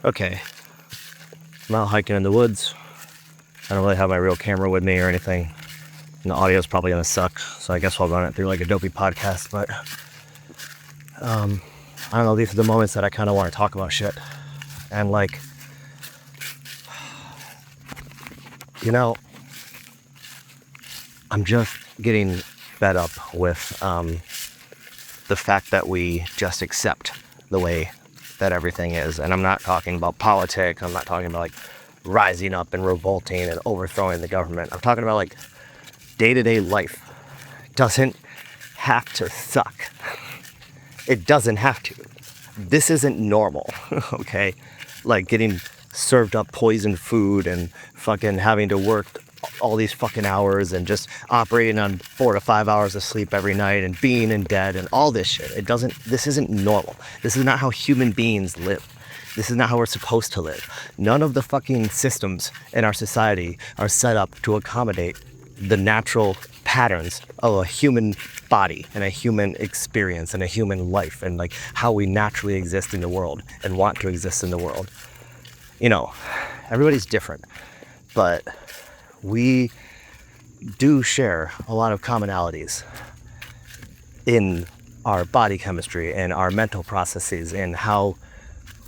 Okay, I'm out hiking in the woods. I don't really have my real camera with me or anything. And the audio's probably gonna suck, so I guess I'll run it through like a dopey podcast, but I don't know, these are the moments that I kind of want to talk about shit. And like, you know, I'm just getting fed up with the fact that we just accept the way that everything is. And I'm not talking about politics. I'm not talking about like rising up and revolting and overthrowing the government. I'm talking about like day-to-day life. Doesn't have to suck. It doesn't have to. This isn't normal, okay? Like getting served up poisoned food and fucking having to work all these fucking hours and just operating on 4 to 5 hours of sleep every night and being in debt and all this shit. This isn't normal. This is not how human beings live. This is not how we're supposed to live. None of the fucking systems in our society are set up to accommodate the natural patterns of a human body and a human experience and a human life and like how we naturally exist in the world and want to exist in the world. You know, everybody's different, but we do share a lot of commonalities in our body chemistry and our mental processes and how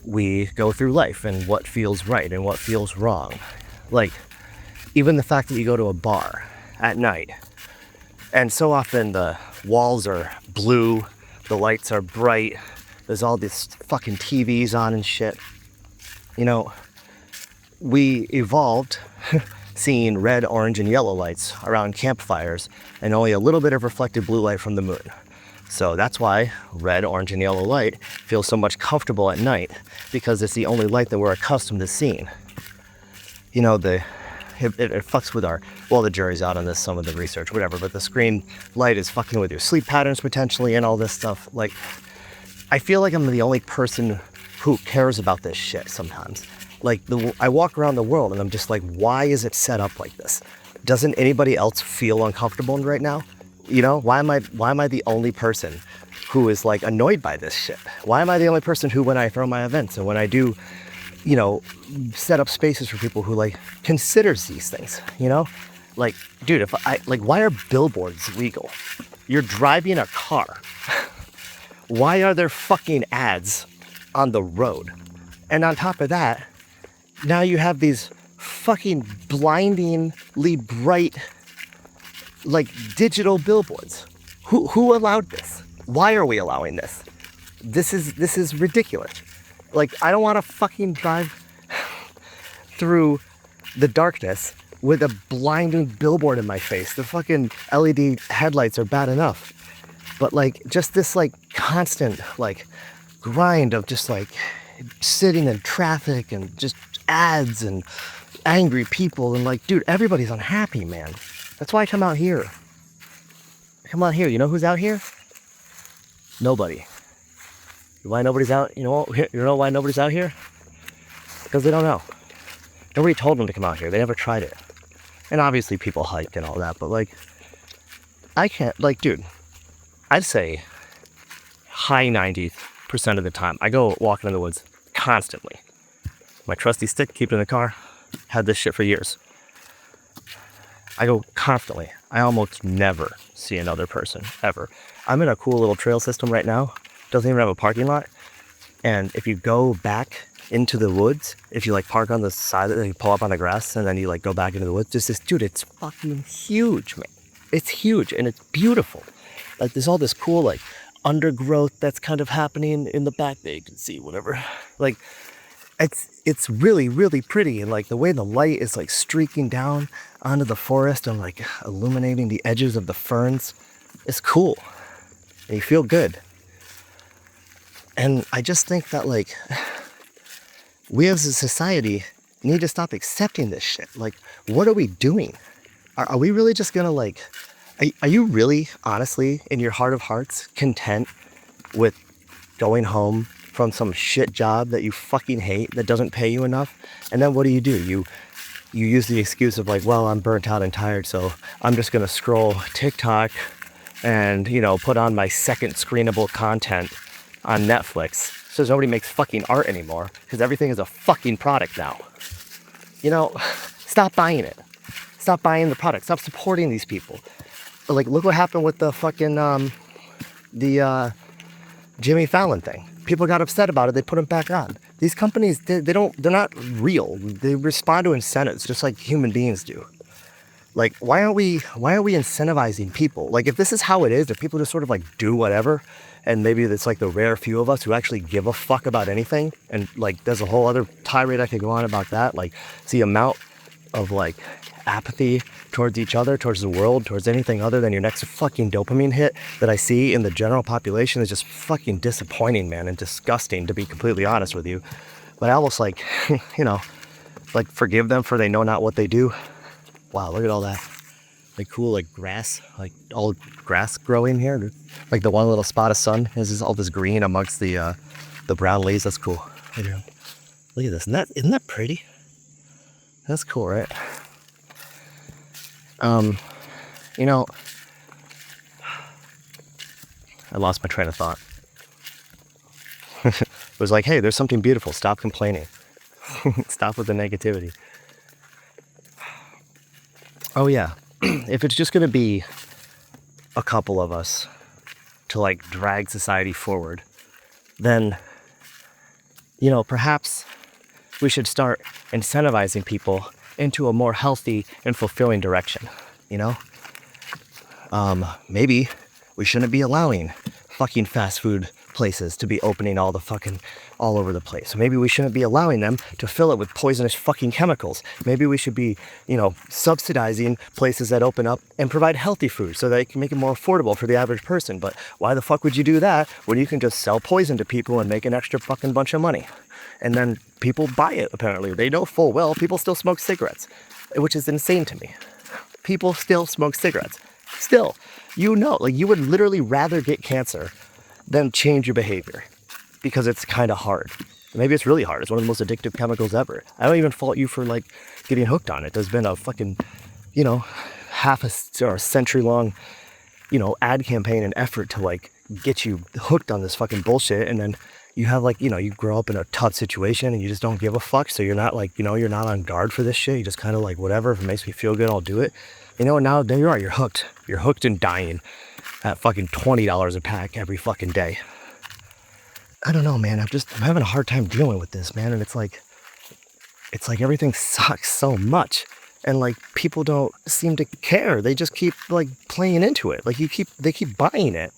we go through life and what feels right and what feels wrong. Like, even the fact that you go to a bar at night and so often the walls are blue, the lights are bright, there's all these fucking TVs on and shit. You know, we evolved seeing red, orange, and yellow lights around campfires and only a little bit of reflected blue light from the moon. So that's why red, orange, and yellow light feels so much comfortable at night, because it's the only light that we're accustomed to seeing. You know, it fucks with the jury's out on this, some of the research, whatever, but the screen light is fucking with your sleep patterns potentially and all this stuff. Like, I feel like I'm the only person who cares about this shit sometimes. Like, I walk around the world and I'm just like, why is it set up like this? Doesn't anybody else feel uncomfortable right now? You know, why am I the only person who is like annoyed by this shit? Why am I the only person who, when I throw my events and when I do, you know, set up spaces for people who like considers these things, you know? Like, dude, why are billboards legal? You're driving a car. Why are there fucking ads on the road? And on top of that, now you have these fucking blindingly bright, like, digital billboards. Who allowed this? Why are we allowing this? This is ridiculous. Like, I don't want to fucking drive through the darkness with a blinding billboard in my face. The fucking LED headlights are bad enough. But, like, just this, like, constant, like, grind of just, like, sitting in traffic and just ads and angry people. And, like, dude, everybody's unhappy, man. That's why I come out here. You know who's out here? Nobody. Why nobody's out? You know why nobody's out here? Because they don't know. Nobody told them to come out here. They never tried it. And obviously people hike and all that, but like, I can't, like, dude, I'd say high 90% of the time, I go walking in the woods constantly. My trusty stick, keep it in the car, had this shit for years. I go constantly. I almost never see another person, ever. I'm in a cool little trail system right now. Doesn't even have a parking lot. And if you go back into the woods, if you like park on the side, and you pull up on the grass, and then you like go back into the woods, just this, dude, it's fucking huge, man. It's huge and it's beautiful. Like, there's all this cool like undergrowth that's kind of happening in the back that you can see, whatever. Like, it's really, really pretty, and like the way the light is like streaking down onto the forest and like illuminating the edges of the ferns, it's cool. And you feel good. And I just think that like we as a society need to stop accepting this shit. Like, what are we doing? Are we really just gonna like, are you really honestly in your heart of hearts content with going home from some shit job that you fucking hate, that doesn't pay you enough? And then what do? You use the excuse of like, well, I'm burnt out and tired, so I'm just gonna scroll TikTok and, you know, put on my second screenable content on Netflix says nobody makes fucking art anymore because everything is a fucking product now. You know, stop buying it. Stop buying the product. Stop supporting these people. Like, look what happened with the fucking, the Jimmy Fallon thing. People got upset about it. They put him back on. These companies, they're not real. They respond to incentives just like human beings do. Like, why are we incentivizing people? Like, if this is how it is, if people just sort of like do whatever, and maybe it's like the rare few of us who actually give a fuck about anything, and like there's a whole other tirade I could go on about that. Like, it's the amount of like apathy towards each other, towards the world, towards anything other than your next fucking dopamine hit that I see in the general population is just fucking disappointing, man, and disgusting, to be completely honest with you. But I almost like, you know, like forgive them for they know not what they do. Wow, look at all that, like cool, like grass, like all grass growing here. Like the one little spot of sun is all this green amongst the brown leaves. That's cool. Look at this. Isn't that pretty? That's cool, right? You know, I lost my train of thought. It was like, hey, there's something beautiful. Stop complaining. Stop with the negativity. Oh yeah, if it's just gonna be a couple of us to like drag society forward, then, you know, perhaps we should start incentivizing people into a more healthy and fulfilling direction, you know? Maybe we shouldn't be allowing fucking fast food places to be opening all over the place. Maybe we shouldn't be allowing them to fill it with poisonous fucking chemicals. Maybe we should be, you know, subsidizing places that open up and provide healthy food so that it can make it more affordable for the average person. But why the fuck would you do that when you can just sell poison to people and make an extra fucking bunch of money? And then people buy it, apparently. They know full well people still smoke cigarettes, which is insane to me. People still smoke cigarettes. Still, you know, like you would literally rather get cancer than change your behavior because it's kind of hard. Maybe it's really hard. It's one of the most addictive chemicals ever. I don't even fault you for like getting hooked on it. There's been a fucking, you know, half a century long, you know, ad campaign and effort to like get you hooked on this fucking bullshit. And then you have like, you know, you grow up in a tough situation and you just don't give a fuck. So you're not like, you know, you're not on guard for this shit. You just kind of like, whatever, if it makes me feel good, I'll do it. You know, and now there you are, you're hooked. You're hooked and dying at fucking $20 a pack every fucking day. I don't know, man. I'm having a hard time dealing with this, man. And it's like everything sucks so much. And like people don't seem to care. They just keep like playing into it. Like they keep buying it.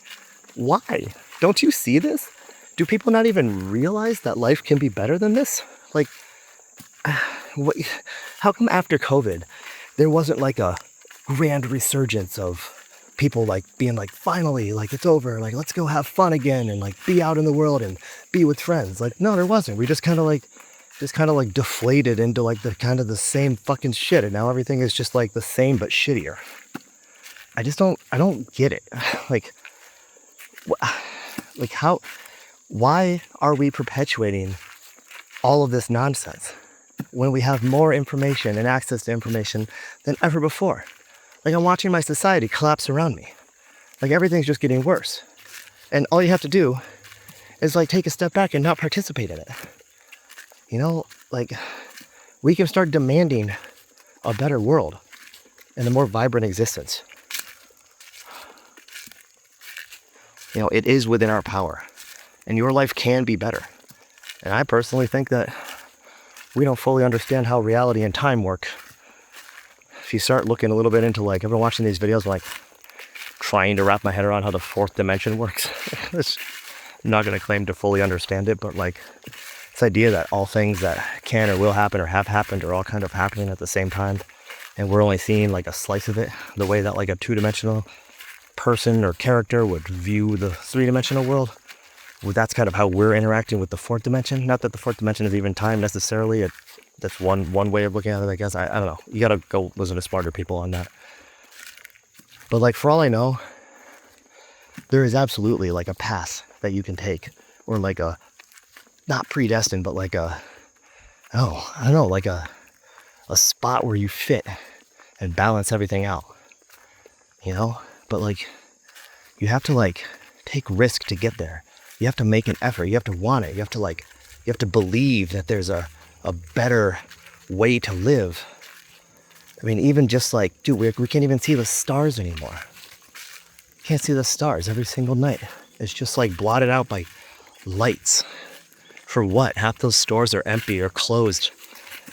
Why? Don't you see this? Do people not even realize that life can be better than this? Like, how come after COVID, there wasn't like a grand resurgence of people like being like, finally, like it's over, like let's go have fun again and like be out in the world and be with friends? Like, no, there wasn't. We just kind of like deflated into like the same fucking shit, and now everything is just like the same but shittier. I don't get it. Why are we perpetuating all of this nonsense when we have more information and access to information than ever before? Like, I'm watching my society collapse around me. Like, everything's just getting worse. And all you have to do is like take a step back and not participate in it. You know, like, we can start demanding a better world and a more vibrant existence. You know, it is within our power, and your life can be better. And I personally think that we don't fully understand how reality and time work. If you start looking a little bit into like, I've been watching these videos like trying to wrap my head around how the fourth dimension works. I'm not going to claim to fully understand it, but like this idea that all things that can or will happen or have happened are all kind of happening at the same time, and we're only seeing like a slice of it, the way that like a two-dimensional person or character would view the three-dimensional world. Well, that's kind of how we're interacting with the fourth dimension. Not that the fourth dimension is even time necessarily. That's one way of looking at it, I guess. I don't know. You gotta go listen to smarter people on that. But like, for all I know, there is absolutely like a path that you can take, or like a, not predestined, but like a, I don't know, like a spot where you fit and balance everything out, you know? But like, you have to like take risk to get there. You have to make an effort. You have to want it. You have to believe that there's a better way to live. I mean, even just like, dude, we can't even see the stars anymore. Can't see the stars every single night. It's just like blotted out by lights. For what? Half those stores are empty or closed.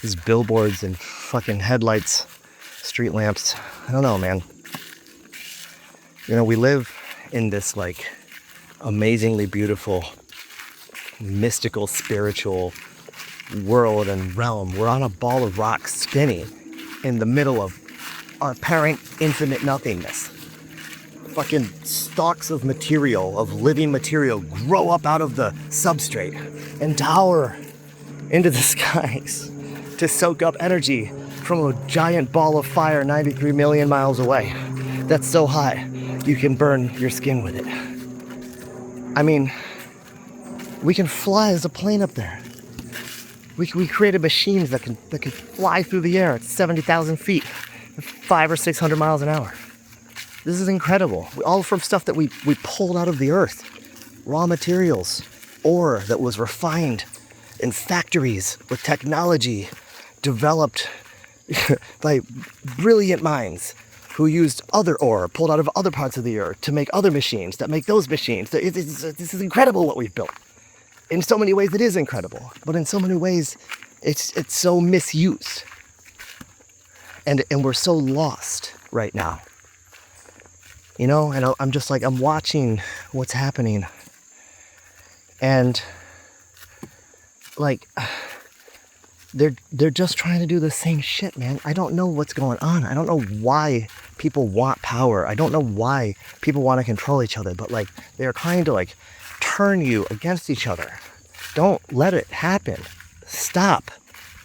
These billboards and fucking headlights, street lamps. I don't know, man. You know, we live in this like amazingly beautiful, mystical, spiritual world and realm. We're on a ball of rock spinning in the middle of apparent infinite nothingness. Fucking stalks of material, of living material, grow up out of the substrate and tower into the skies to soak up energy from a giant ball of fire 93 million miles away. That's so hot, you can burn your skin with it. I mean, we can fly as a plane up there. We created machines that can fly through the air at 70,000 feet, 500 or 600 miles an hour. This is incredible. All from stuff that we pulled out of the earth. Raw materials, ore that was refined in factories with technology developed by brilliant minds who used other ore pulled out of other parts of the earth to make other machines that make those machines. This is incredible what we've built. In so many ways it is incredible, but in so many ways it's so misused. And we're so lost right now. You know, and I'm just like, I'm watching what's happening. And like, they're just trying to do the same shit, man. I don't know what's going on. I don't know why people want power. I don't know why people want to control each other, but like, they're trying to like turn you against each other. Don't let it happen. Stop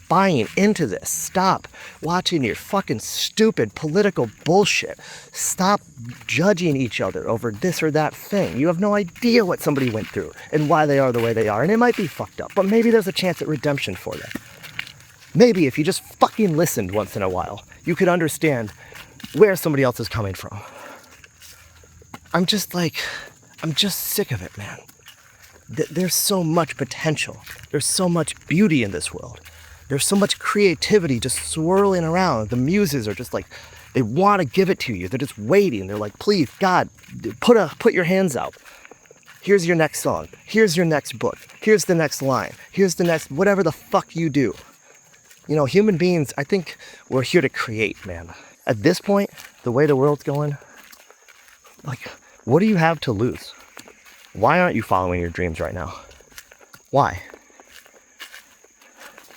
buying into this. Stop watching your fucking stupid political bullshit. Stop judging each other over this or that thing. You have no idea what somebody went through and why they are the way they are. And it might be fucked up, but maybe there's a chance at redemption for them. Maybe if you just fucking listened once in a while, you could understand where somebody else is coming from. I'm just sick of it, man. There's so much potential. There's so much beauty in this world. There's so much creativity just swirling around. The muses are just like, they want to give it to you. They're just waiting. They're like, please, God, put your hands out. Here's your next song. Here's your next book. Here's the next line. Here's the next, whatever the fuck you do. You know, human beings, I think we're here to create, man. At this point, the way the world's going, like, what do you have to lose? Why aren't you following your dreams right now? Why?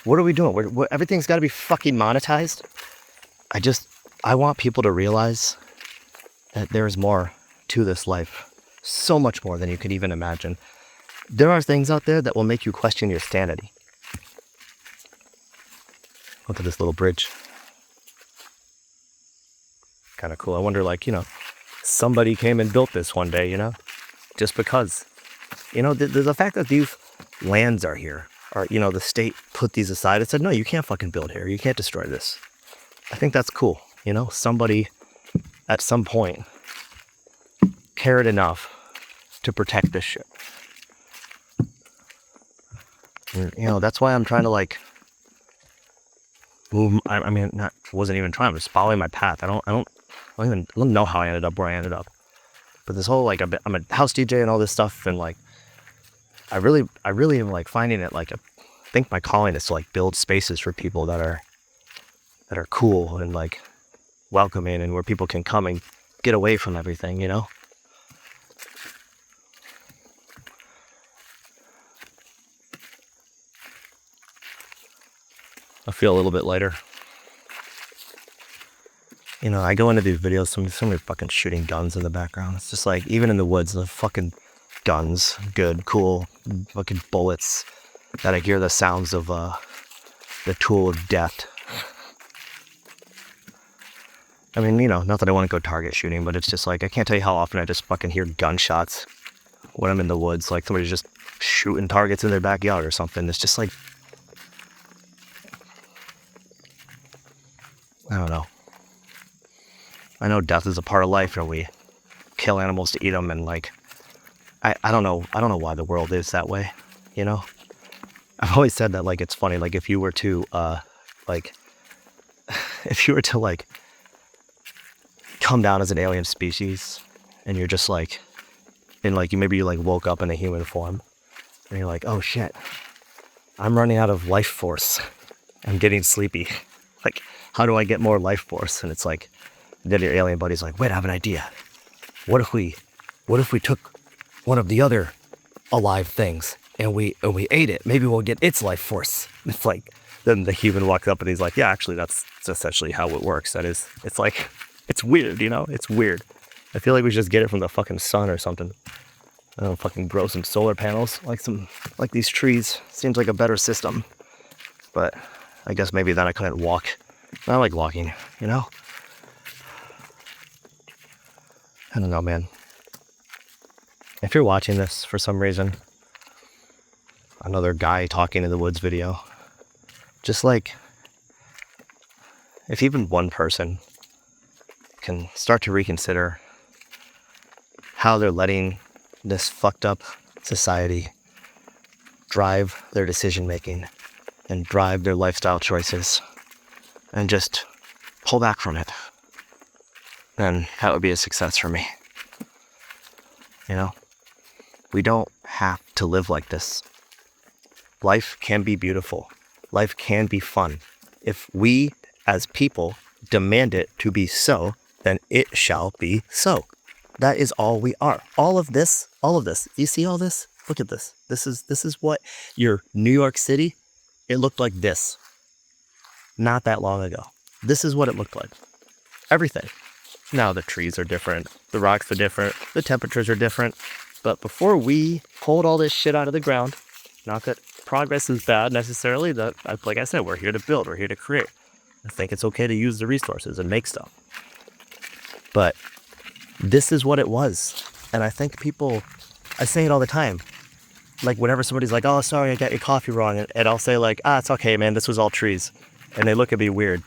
What are we doing? Everything's got to be fucking monetized. I want people to realize that there's more to this life. So much more than you could even imagine. There are things out there that will make you question your sanity. Look at this little bridge. Kind of cool. I wonder, like, you know, somebody came and built this one day, you know? Just because. You know, there's the fact that these lands are here. Or, you know, the state put these aside and said, no, you can't fucking build here. You can't destroy this. I think that's cool. You know, somebody at some point cared enough to protect this shit. And, you know, that's why I'm trying to like move. I mean, wasn't even trying. I'm just following my path. I don't know how I ended up where I ended up. But this whole like, I'm a house DJ and all this stuff, and like, I really am like finding it like I think my calling is to like build spaces for people that are cool and like welcoming, and where people can come and get away from everything, you know? I feel a little bit lighter. You know, I go into these videos, somebody fucking shooting guns in the background. It's just like, even in the woods, the fucking guns, good, cool, fucking bullets, that I hear the sounds of the tool of death. I mean, you know, not that I want to go target shooting, but it's just like, I can't tell you how often I just fucking hear gunshots when I'm in the woods, like somebody's just shooting targets in their backyard or something. It's just like, I don't know. I know death is a part of life, and we kill animals to eat them, and like, I don't know. I don't know why the world is that way. You know, I've always said that, like, it's funny. Like, if you were to, like, if you were to, like, come down as an alien species and you're just like, and like, maybe you like woke up in a human form and you're like, oh shit, I'm running out of life force. I'm getting sleepy. Like, how do I get more life force? And it's like, then your alien buddy's like, wait, I have an idea. What if we took one of the other alive things and we ate it? Maybe we'll get its life force. It's like, then the human walks up and he's like, yeah, actually, that's essentially how it works. That is, it's like, it's weird, you know? It's weird. I feel like we should just get it from the fucking sun or something. I don't know, fucking grow some solar panels, like these trees. Seems like a better system. But I guess maybe then I couldn't walk. I like walking, you know? I don't know, man. If you're watching this for some reason, another guy talking in the woods video, just like, if even one person can start to reconsider how they're letting this fucked up society drive their decision making and drive their lifestyle choices, and just pull back from it, then that would be a success for me. You know, we don't have to live like this. Life can be beautiful. Life can be fun. If we as people demand it to be so, then it shall be so. That is all we are. All of this. You see all this? Look at this. This is what your New York City, it looked like this. Not that long ago. This is what it looked like. Everything. Now the trees are different. The rocks are different. The temperatures are different. But before we pulled all this shit out of the ground, not that progress is bad necessarily, that, like I said, we're here to build, we're here to create. I think it's okay to use the resources and make stuff. But this is what it was. And I think people, I say it all the time. Like whenever somebody's like, oh, sorry, I got your coffee wrong. And I'll say like, it's okay, man, this was all trees. And they look at me weird,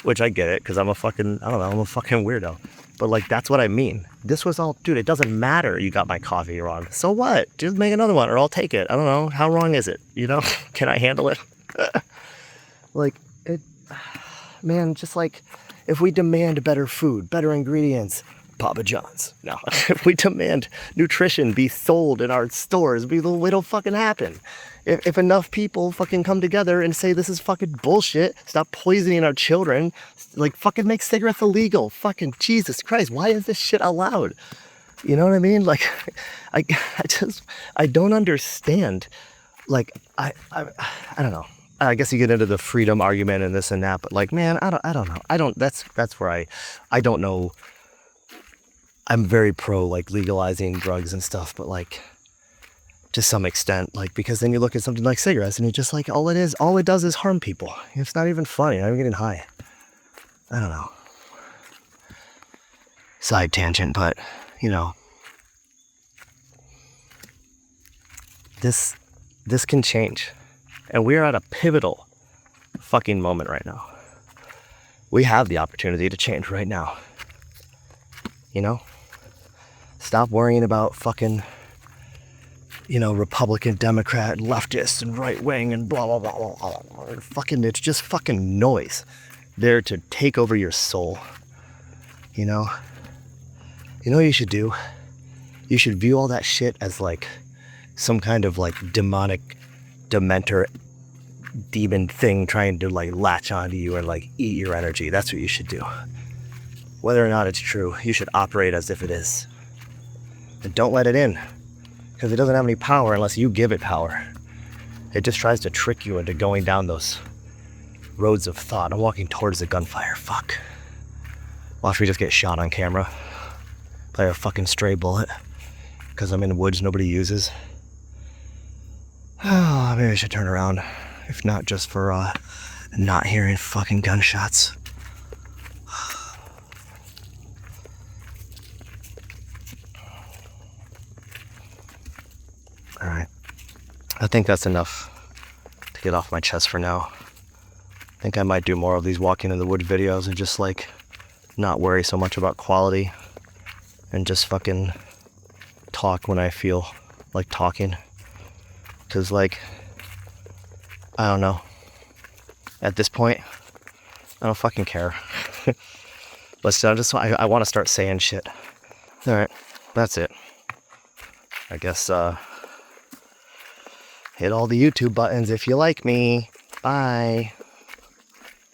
which I get it, because I'm a fucking weirdo. But like, that's what I mean. This was all, dude, it doesn't matter you got my coffee wrong. So what? Just make another one or I'll take it. I don't know. How wrong is it? You know, can I handle it? Like, it, man, just like, if we demand better food, better ingredients, Papa John's. No, if we demand nutrition be sold in our stores, it'll fucking happen. If enough people fucking come together and say this is fucking bullshit, stop poisoning our children, like fucking make cigarettes illegal. Fucking Jesus Christ, why is this shit allowed? You know what I mean? Like, I don't understand. Like, I don't know. I guess you get into the freedom argument and this and that, but like, man, I don't know. That's where I don't know. I'm very pro like legalizing drugs and stuff, but like to some extent, like, because then you look at something like cigarettes and you're just like, all it does is harm people. It's not even funny. I'm getting high. I don't know. Side tangent, but you know, this can change. And we're at a pivotal fucking moment right now. We have the opportunity to change right now. You know? Stop worrying about fucking, you know, Republican, Democrat, leftist, and right wing, and blah, blah, blah, blah, blah, blah. Fucking, it's just fucking noise. There to take over your soul. You know? You know what you should do? You should view all that shit as like some kind of like demonic, dementor, demon thing trying to like latch onto you and like eat your energy. That's what you should do. Whether or not it's true, you should operate as if it is. And don't let it in, because it doesn't have any power unless you give it power. It just tries to trick you into going down those roads of thought. I'm walking towards the gunfire. Fuck. Watch me just get shot on camera by a fucking stray bullet because I'm in the woods nobody uses. Oh, maybe I should turn around, if not just for not hearing fucking gunshots. All right, I think that's enough to get off my chest for now. I think I might do more of these walking in the woods videos and just like not worry so much about quality and just fucking talk talk when I feel like talking. Because, like, I don't know. At this point, I don't fucking care. But still, I want to start saying shit. Alright, that's it. I guess, hit all the YouTube buttons if you like me. Bye.